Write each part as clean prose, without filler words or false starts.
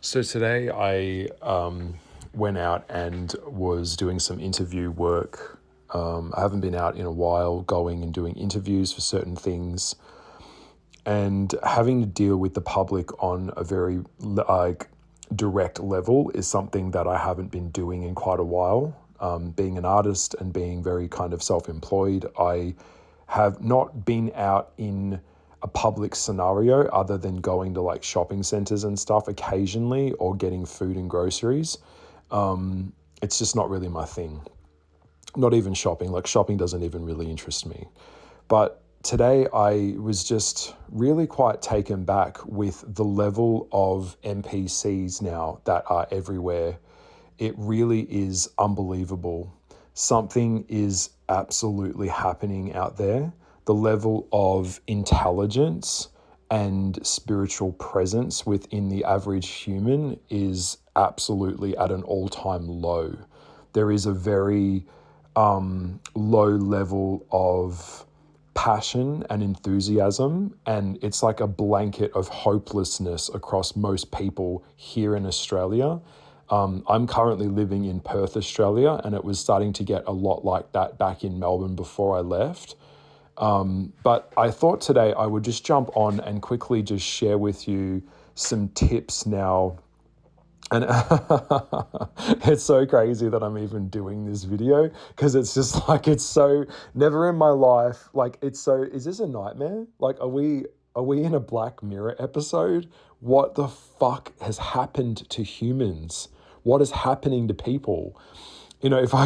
So today I went out and was doing some interview work. I haven't been out in a while, going and doing interviews for certain things, and having to deal with the public on a very direct level is something that I haven't been doing in quite a while. Being an artist and being very kind of self-employed, I have not been out in a public scenario other than going to like shopping centers and stuff occasionally or getting food and groceries. It's just not really my thing. Not even shopping. Like shopping doesn't even really interest me. But today I was just really quite taken back with the level of NPCs now that are everywhere. It really is unbelievable. Something is absolutely happening out there. The level of intelligence and spiritual presence within the average human is absolutely at an all-time low. There is a very low level of passion and enthusiasm, and it's like a blanket of hopelessness across most people here in Australia. I'm currently living in Perth, Australia, and it was starting to get a lot like that back in Melbourne before I left. But I thought today I would just jump on and quickly just share with you some tips now. And it's so crazy that I'm even doing this video because it's just like, it's so never in my life. Like, it's so, is this a nightmare? Like, are we in a Black Mirror episode? What the fuck has happened to humans? What is happening to people? You know, if I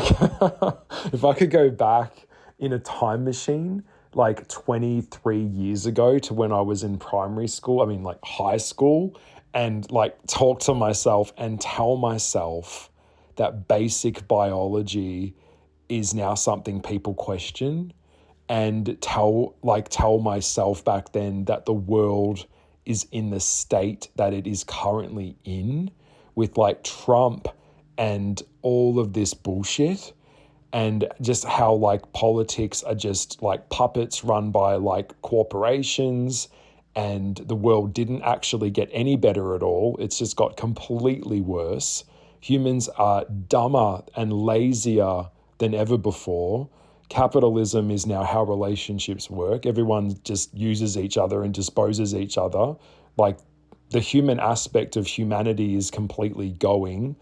if I could go back in a time machine like 23 years ago to when I was in primary school, I mean like high school, and like talk to myself and tell myself that basic biology is now something people question, and tell myself back then that the world is in the state that it is currently in with like Trump and all of this bullshit, and just how like politics are just like puppets run by like corporations, and the world didn't actually get any better at all. It's just got completely worse. Humans are dumber and lazier than ever before. Capitalism is now how relationships work. Everyone just uses each other and disposes each other. Like, the human aspect of humanity is completely going.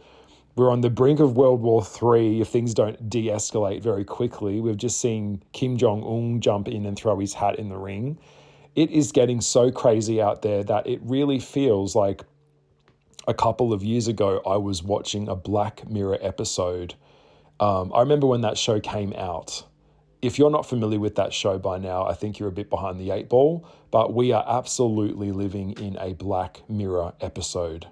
We're on the brink of World War III if things don't de-escalate very quickly. We've just seen Kim Jong-un jump in and throw his hat in the ring. It is getting so crazy out there that it really feels like a couple of years ago I was watching a Black Mirror episode. I remember when that show came out. If you're not familiar with that show by now, I think you're a bit behind the eight ball, but we are absolutely living in a Black Mirror episode.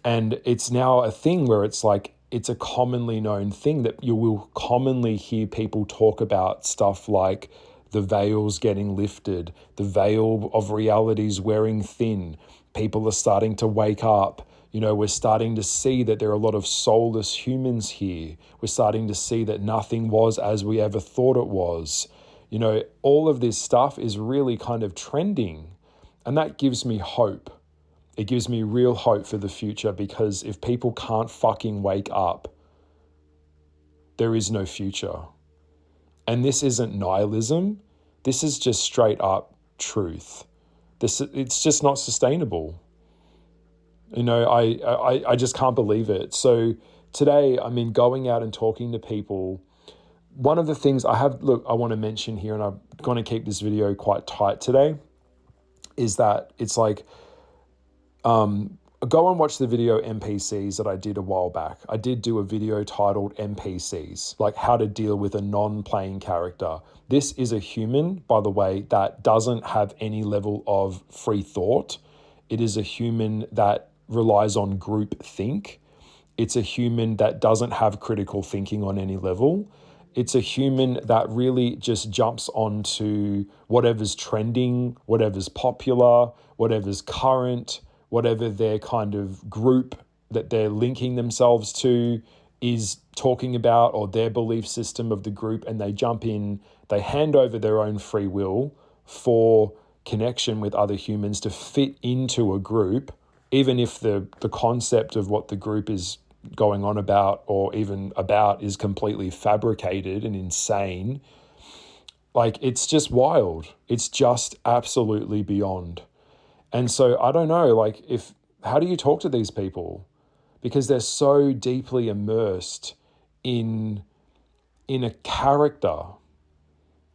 And it's now a thing where it's like, it's a commonly known thing that you will commonly hear people talk about stuff like the veil's getting lifted, the veil of reality's wearing thin, people are starting to wake up. You know, we're starting to see that there are a lot of soulless humans here. We're starting to see that nothing was as we ever thought it was. You know, all of this stuff is really kind of trending, and that gives me hope. It gives me real hope for the future, because if people can't fucking wake up, there is no future. And this isn't nihilism. This is just straight up truth. It's just not sustainable. You know, I just can't believe it. So today, I mean, going out and talking to people, one of the things I want to mention here, and I'm going to keep this video quite tight today, is that it's like, go and watch the video NPC'S that I did a while back. I did do a video titled NPC'S, like how to deal with a non-playing character. This is a human, by the way, that doesn't have any level of free thought. It is a human that relies on group think. It's a human that doesn't have critical thinking on any level. It's a human that really just jumps onto whatever's trending, whatever's popular, whatever's current, whatever their kind of group that they're linking themselves to is talking about, or their belief system of the group, and they jump in, they hand over their own free will for connection with other humans to fit into a group even if the concept of what the group is going on about or even about is completely fabricated and insane, like, it's just wild. It's just absolutely beyond. And so I don't know, like, how do you talk to these people? Because they're so deeply immersed in a character,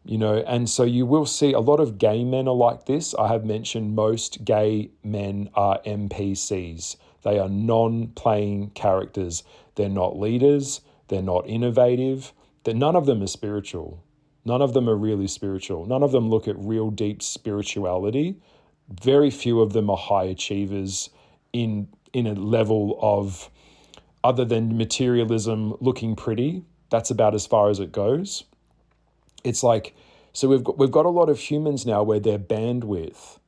and so you will see a lot of gay men are like this. I have mentioned most gay men are NPCs. They are non-playing characters. They're not leaders. They're not innovative. None of them are spiritual. None of them are really spiritual. None of them look at real deep spirituality. Very few of them are high achievers in a level of, other than materialism, looking pretty. That's about as far as it goes. It's like, so we've got a lot of humans now where their bandwidth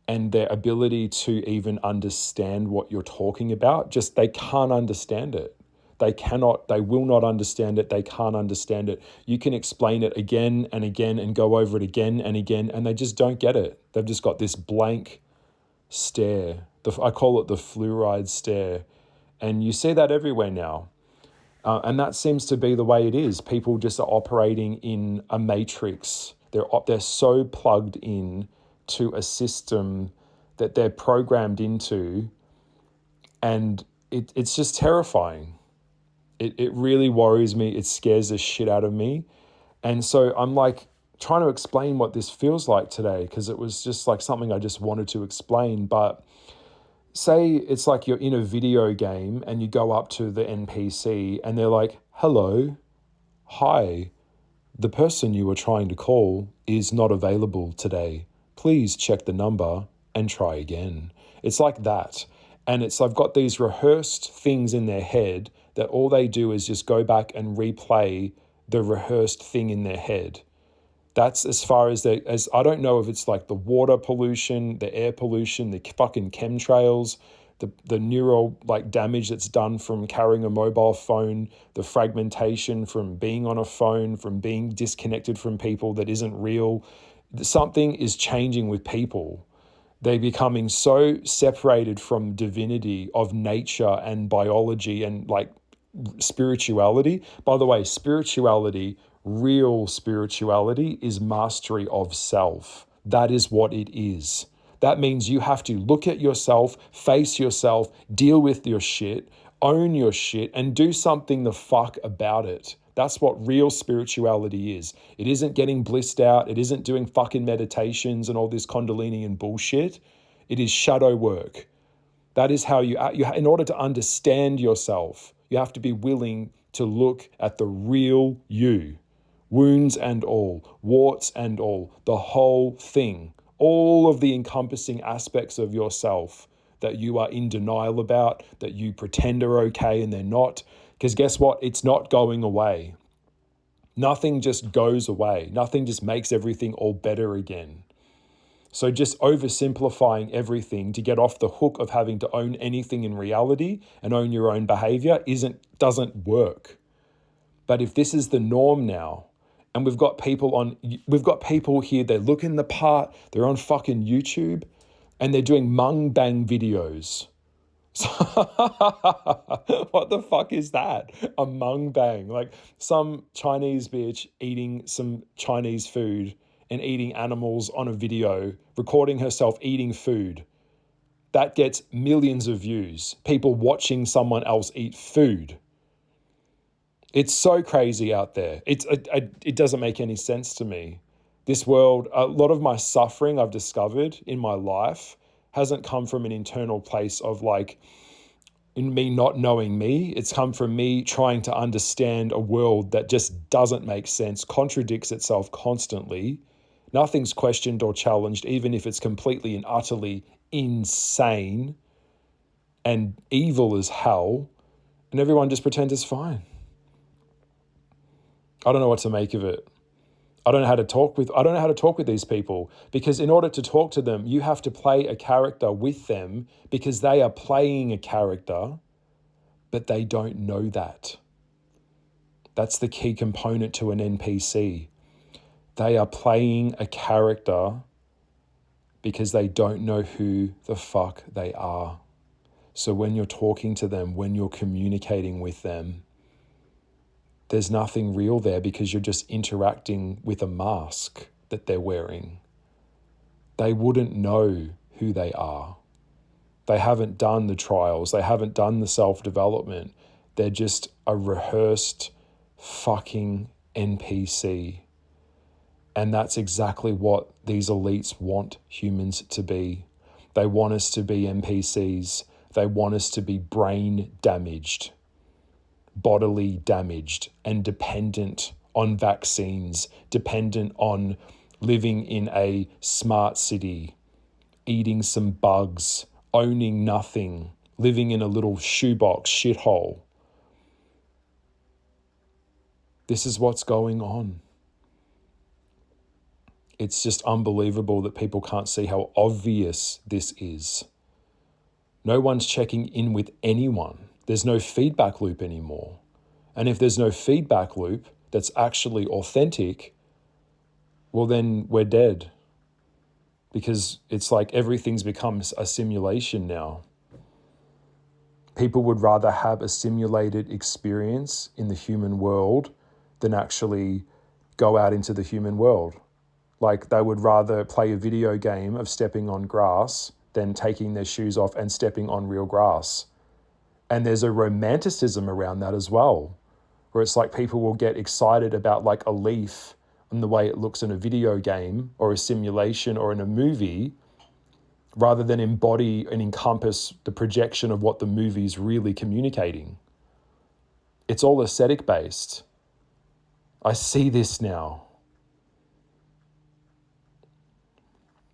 and their ability to even understand what you're talking about, just they can't understand it. They will not understand it. They can't understand it. You can explain it again and again and go over it again and again, and they just don't get it. They've just got this blank stare. I call it the fluoride stare. And you see that everywhere now. And that seems to be the way it is. People just are operating in a matrix. They're so plugged in to a system that they're programmed into, and it's just terrifying. It really worries me. It scares the shit out of me. And so I'm like trying to explain what this feels like today, because it was just like something I just wanted to explain. But say it's like you're in a video game and you go up to the NPC and they're like, hello, hi, the person you were trying to call is not available today. Please check the number and try again. It's like that. And I've got these rehearsed things in their head that all they do is just go back and replay the rehearsed thing in their head. That's as far as I don't know if it's like the water pollution, the air pollution, the fucking chemtrails, the neural like damage that's done from carrying a mobile phone, the fragmentation from being on a phone, from being disconnected from people that isn't real. Something is changing with people. They're becoming so separated from divinity of nature and biology and like spirituality. By the way, real spirituality is mastery of self. That is what it is. That means you have to look at yourself, face yourself, deal with your shit, own your shit, and do something the fuck about it. That's what real spirituality is. It isn't getting blissed out. It isn't doing fucking meditations and all this Kundalini and bullshit. It is shadow work. That is how you in order to understand yourself, you have to be willing to look at the real you. Wounds and all, warts and all, the whole thing, all of the encompassing aspects of yourself that you are in denial about, that you pretend are okay and they're not. Because guess what? It's not going away. Nothing just goes away. Nothing just makes everything all better again. So just oversimplifying everything to get off the hook of having to own anything in reality and own your own behavior doesn't work. But if this is the norm now, and we've got people here, they're looking the part, they're on fucking YouTube, and they're doing mukbang videos. What the fuck is that? A mukbang, like some Chinese bitch eating some Chinese food and eating animals on a video, recording herself eating food. That gets millions of views. People watching someone else eat food. It's so crazy out there. It doesn't make any sense to me. This world, a lot of my suffering I've discovered in my life hasn't come from an internal place of like, in me not knowing me. It's come from me trying to understand a world that just doesn't make sense, contradicts itself constantly. Nothing's questioned or challenged, even if it's completely and utterly insane and evil as hell, and everyone just pretends it's fine. I don't know what to make of it. I don't know how to talk with these people, because in order to talk to them, you have to play a character with them because they are playing a character, but they don't know that. That's the key component to an NPC. They are playing a character because they don't know who the fuck they are. So when you're talking to them, when you're communicating with them, there's nothing real there because you're just interacting with a mask that they're wearing. They wouldn't know who they are. They haven't done the trials. They haven't done the self-development. They're just a rehearsed fucking NPC. And that's exactly what these elites want humans to be. They want us to be NPCs. They want us to be brain damaged, bodily damaged, and dependent on vaccines, dependent on living in a smart city, eating some bugs, owning nothing, living in a little shoebox shithole. This is what's going on. It's just unbelievable that people can't see how obvious this is. No one's checking in with anyone. There's no feedback loop anymore. And if there's no feedback loop that's actually authentic, well, then we're dead. Because it's like everything's become a simulation now. People would rather have a simulated experience in the human world than actually go out into the human world. Like they would rather play a video game of stepping on grass than taking their shoes off and stepping on real grass. And there's a romanticism around that as well, where it's like people will get excited about like a leaf and the way it looks in a video game or a simulation or in a movie, rather than embody and encompass the projection of what the movie's really communicating. It's all aesthetic based. I see this now.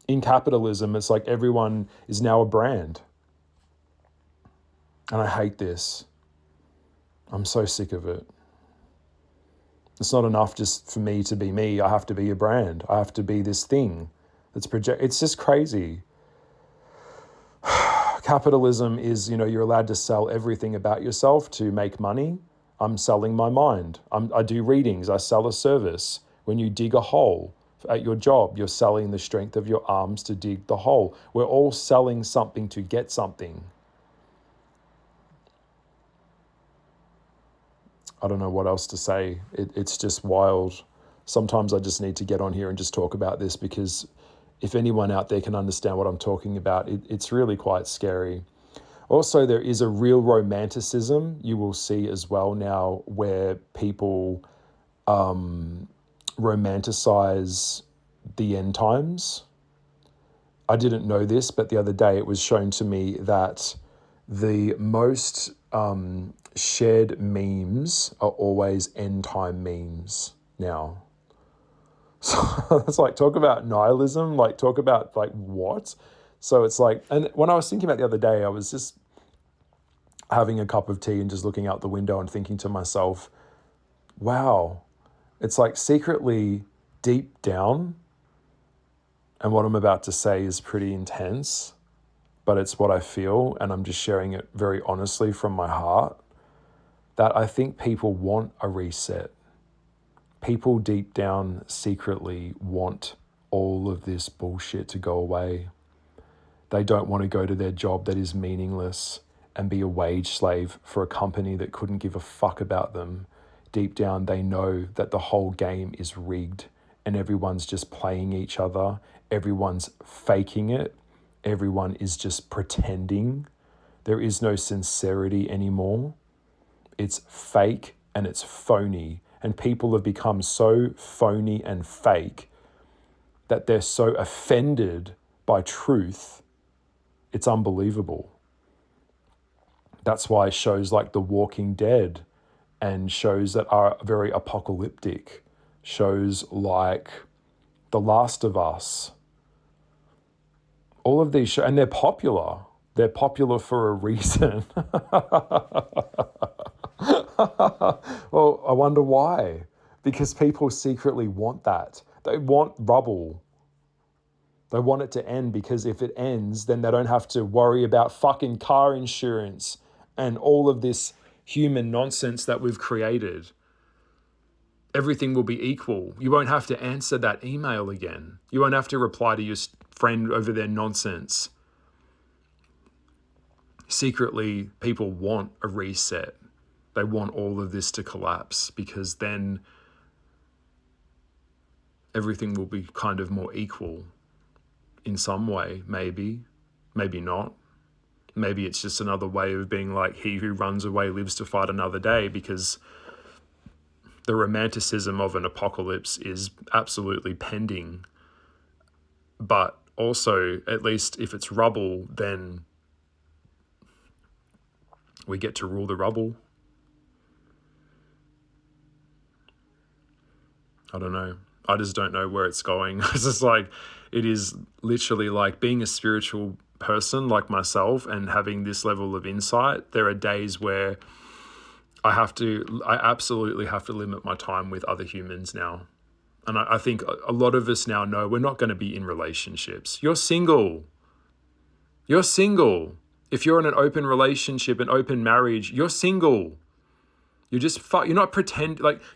In capitalism, it's like everyone is now a brand. And I hate this. I'm so sick of it. It's not enough just for me to be me. I have to be a brand. I have to be this thing that's It's just crazy. Capitalism is, you're allowed to sell everything about yourself to make money. I'm selling my mind. I do readings. I sell a service. When you dig a hole at your job, you're selling the strength of your arms to dig the hole. We're all selling something to get something. I don't know what else to say. It's just wild. Sometimes I just need to get on here and just talk about this, because if anyone out there can understand what I'm talking about, it's really quite scary. Also, there is a real romanticism you will see as well now, where people romanticize the end times. I didn't know this, but the other day it was shown to me that the most shared memes are always end time memes now. So it's like, talk about nihilism, like talk about like what? So it's like, and when I was thinking about the other day, I was just having a cup of tea and just looking out the window and thinking to myself, wow, it's like secretly deep down, and what I'm about to say is pretty intense, but it's what I feel, and I'm just sharing it very honestly from my heart, that I think people want a reset. People deep down secretly want all of this bullshit to go away. They don't want to go to their job that is meaningless and be a wage slave for a company that couldn't give a fuck about them. Deep down, they know that the whole game is rigged and everyone's just playing each other. Everyone's faking it. Everyone is just pretending. There is no sincerity anymore. It's fake and it's phony. And people have become so phony and fake that they're so offended by truth. It's unbelievable. That's why shows like The Walking Dead and shows that are very apocalyptic, shows like The Last of Us, all of these shows, and they're popular. They're popular for a reason. Well, I wonder why. Because people secretly want that. They want rubble. They want it to end, because if it ends, then they don't have to worry about fucking car insurance and all of this human nonsense that we've created. Everything will be equal. You won't have to answer that email again. You won't have to reply to your friend over their nonsense. secretly people want a reset. They want all of this to collapse, because then everything will be kind of more equal in some way, maybe not. Maybe it's just another way of being like, he who runs away lives to fight another day, because the romanticism of an apocalypse is absolutely pending. But also, at least if it's rubble, then we get to rule the rubble. I don't know. I just don't know where it's going. It's just like, it is literally like being a spiritual person like myself and having this level of insight. There are days where I absolutely have to limit my time with other humans now. And I think a lot of us now know we're not going to be in relationships. You're single. You're single. If you're in an open relationship, an open marriage, you're single. You're just you're not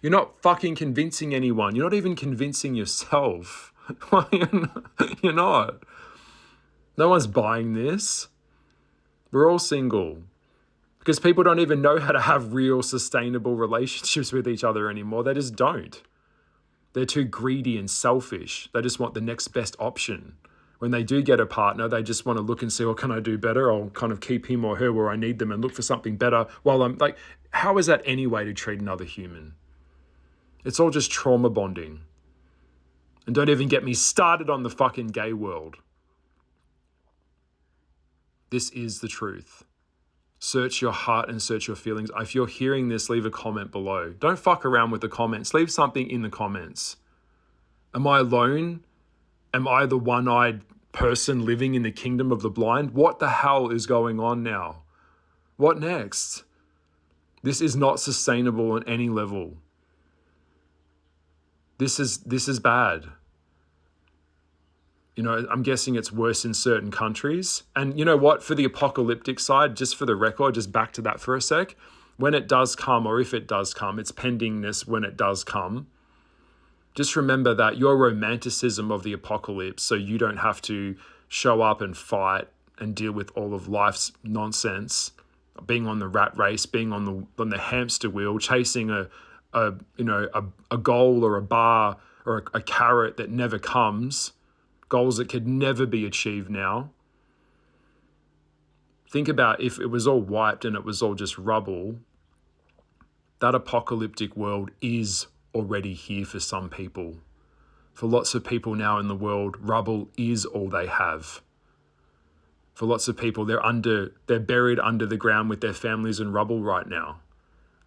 you're not fucking convincing anyone. You're not even convincing yourself. You're not. No one's buying this. We're all single. Because people don't even know how to have real sustainable relationships with each other anymore. They just don't. They're too greedy and selfish. They just want the next best option. When they do get a partner, they just want to look and see, what can I do better? I'll kind of keep him or her where I need them and look for something better while I'm like, how is that any way to treat another human? It's all just trauma bonding. And don't even get me started on the fucking gay world. This is the truth. Search your heart and search your feelings. If you're hearing this, leave a comment below. Don't fuck around with the comments. Leave something in the comments. Am I alone? Am I the one-eyed person living in the kingdom of the blind? What the hell is going on now? What next? This is not sustainable on any level. This is bad. You know, I'm guessing it's worse in certain countries. And you know what? For the apocalyptic side, just for the record, just back to that for a sec. When it does come, or if it does come, it's pendingness when it does come. Just remember that your romanticism of the apocalypse, so you don't have to show up and fight and deal with all of life's nonsense, being on the rat race, being on the hamster wheel, chasing a goal or a bar or a carrot that never comes. Goals that could never be achieved now. Think about if it was all wiped and it was all just rubble. That apocalyptic world is already here for some people. For lots of people now in the world, rubble is all they have. For lots of people, they're buried under the ground with their families in rubble right now.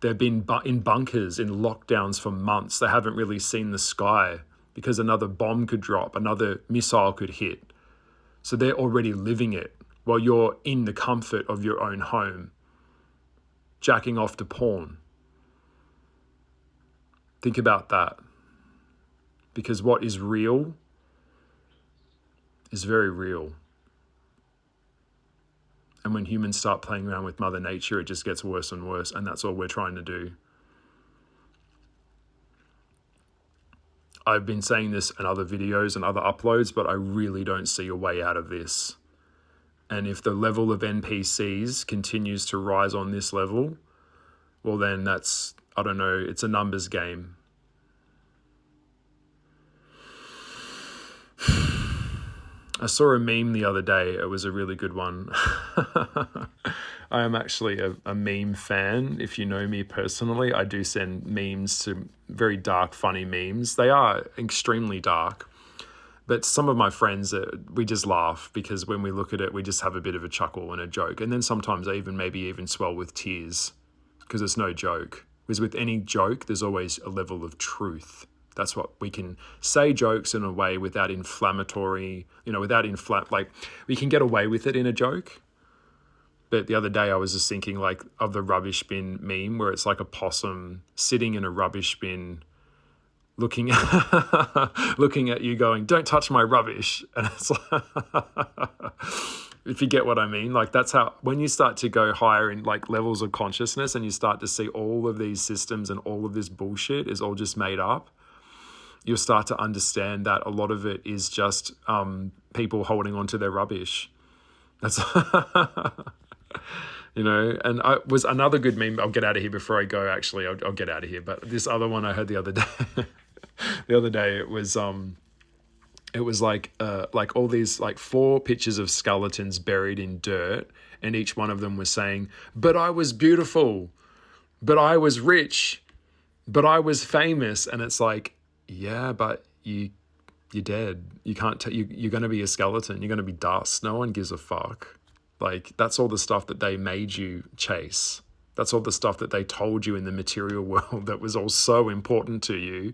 They've been in bunkers, in lockdowns for months. They haven't really seen the sky, because another bomb could drop, another missile could hit. So they're already living it while you're in the comfort of your own home, jacking off to porn. Think about that. Because what is real is very real. And when humans start playing around with Mother Nature, it just gets worse and worse, and that's all we're trying to do. I've been saying this in other videos and other uploads, but I really don't see a way out of this. And if the level of NPCs continues to rise on this level, well then that's, I don't know, it's a numbers game. I saw a meme the other day. It was a really good one. I am actually a meme fan. If you know me personally, I do send memes to very dark, funny memes. They are extremely dark. But some of my friends, we just laugh because when we look at it, we just have a bit of a chuckle and a joke. And then sometimes I maybe even swell with tears because it's no joke. Because with any joke, there's always a level of truth. That's what we can say jokes in a way without inflammatory, we can get away with it in a joke. But the other day I was just thinking like of the rubbish bin meme where it's like a possum sitting in a rubbish bin looking at you going, don't touch my rubbish. And it's like, if you get what I mean, like that's how, when you start to go higher in like levels of consciousness and you start to see all of these systems and all of this bullshit is all just made up, you'll start to understand that a lot of it is just people holding on to their rubbish. That's You know, and I was another good meme. I'll get out of here before I go. Actually, I'll get out of here. But this other one I heard the other day, the other day it was like all these like 4 pictures of skeletons buried in dirt, and each one of them was saying, "But I was beautiful, but I was rich, but I was famous," and it's like, yeah, but you're dead. You can't. You're going to be a skeleton. You're going to be dust. No one gives a fuck. Like, that's all the stuff that they made you chase. That's all the stuff that they told you in the material world that was all so important to you.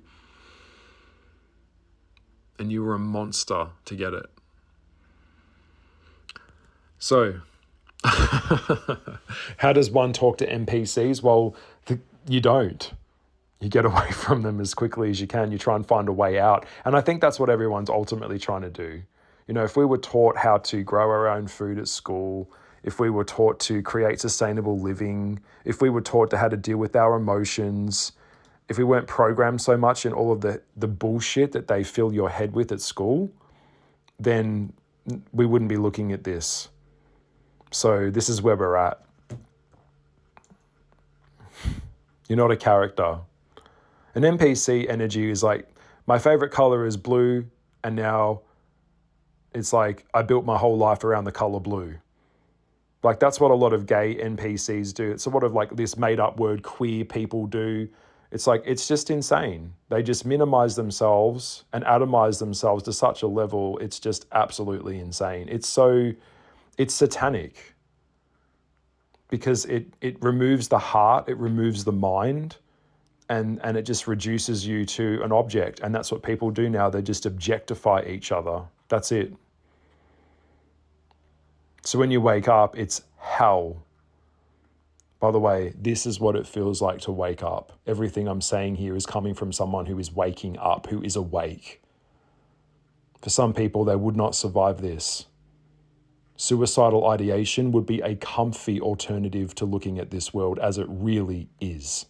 And you were a monster to get it. So, how does one talk to NPCs? Well, you don't. You get away from them as quickly as you can. You try and find a way out. And I think that's what everyone's ultimately trying to do. You know, if we were taught how to grow our own food at school, if we were taught to create sustainable living, if we were taught to how to deal with our emotions, if we weren't programmed so much in all of the bullshit that they fill your head with at school, then we wouldn't be looking at this. So this is where we're at. You're not a character. An NPC energy is like, my favorite color is blue, and now it's like I built my whole life around the color blue. Like, that's what a lot of gay NPCs do. It's a lot of like this made up word queer people do. It's like, it's just insane. They just minimize themselves and atomize themselves to such a level. It's just absolutely insane. It's satanic because it removes the heart, it removes the mind, and it just reduces you to an object. And that's what people do now. They just objectify each other. That's it. So when you wake up, it's hell. By the way, this is what it feels like to wake up. Everything I'm saying here is coming from someone who is waking up, who is awake. For some people, they would not survive this. Suicidal ideation would be a comfy alternative to looking at this world as it really is.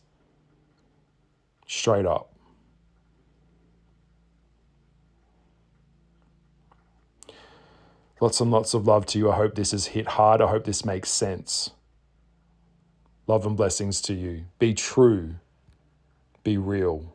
Straight up. Lots and lots of love to you. I hope this has hit hard. I hope this makes sense. Love and blessings to you. Be true. Be real.